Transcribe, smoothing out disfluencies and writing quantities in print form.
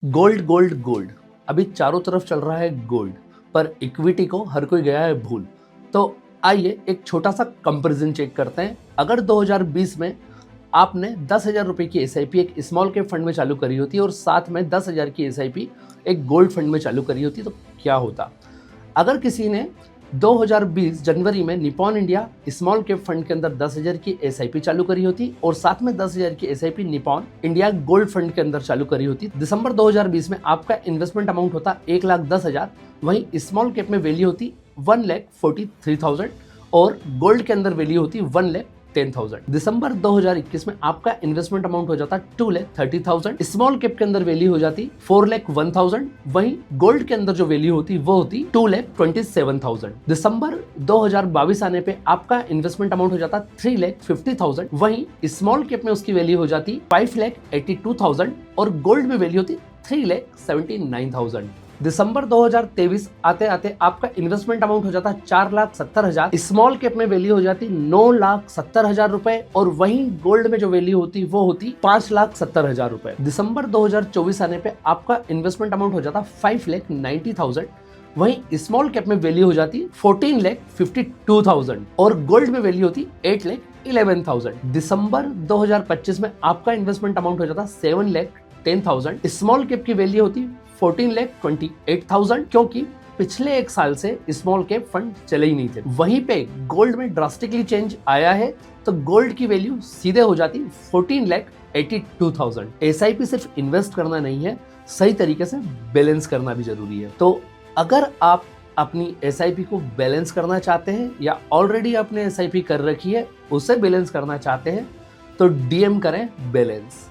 Gold gold gold. अभी चारों तरफ चल रहा है गोल्ड, पर इक्विटी को हर कोई गया है भूल। तो आइए एक छोटा सा कंपैरिजन चेक करते हैं। अगर 2020 में आपने 10,000 रुपए की एसआईपी एक स्मॉल कैप फंड में चालू करी होती और साथ में 10,000 की एसआईपी एक गोल्ड फंड में चालू करी होती तो क्या होता। अगर किसी ने 2020 जनवरी में Nippon India small cap fund के अंदर 10,000 की एसआईपी चालू करी होती और साथ में 10,000 की SIP Nippon India gold fund के अंदर चालू करी होती, दिसंबर 2020 में आपका इन्वेस्टमेंट अमाउंट होता 1,10,000, वहीं स्मॉल कैप में वैल्यू होती 1,43,000 और गोल्ड के अंदर वैल्यू होती 1,10,000। दिसंबर 2021 में आपका इन्वेस्टमेंट अमाउंट हो जाता 2,30,000, स्मॉल कैप के अंदर वैल्यू हो जाती 4,01,000, वहीं गोल्ड के अंदर जो वैल्यू होती वो होती 2,27,000। दिसंबर 2022 आने पे आपका इन्वेस्टमेंट अमाउंट हो जाता 3,50,000, वहीं स्मॉल कैप में उसकी वैल्यू हो जाती 5,82,000 और गोल्ड में वैल्यू होती 3,79,000। दिसंबर 2023 आते आते आपका इन्वेस्टमेंट अमाउंट हो जाता 4,70,000, स्मॉल कैप में वैल्यू हो जाती 9,70,000 रुपए और वहीं गोल्ड में जो वैल्यू होती वो होती 5,70,000 रुपए। दिसंबर 2024 आने पे आपका इन्वेस्टमेंट अमाउंट हो जाता 5,90,000, वहीं स्मॉल कैप में वैल्यू हो जाती 14,52,000 और गोल्ड में वैल्यू होती 8,11,000। दिसंबर 2025 में आपका इन्वेस्टमेंट अमाउंट हो जाता 7,10,000, स्मॉल कैप की वैल्यू होती 14,28,000 क्योंकि पिछले एक साल से स्मॉल कैप फंड चले ही नहीं थे। वहीं पे गोल्ड में ड्रास्टिकली चेंज आया है तो गोल्ड की वैल्यू सीधे हो जाती 14,82,000। एसआईपी सिर्फ इन्वेस्ट करना नहीं है, सही तरीके से बैलेंस करना भी जरूरी है। तो अगर आप अपनी एसआईपी को बैलेंस करना चाहते हैं या ऑलरेडी आपने एसआईपी कर रखी है उसे बैलेंस करना चाहते हैं तो डीएम करें बैलेंस।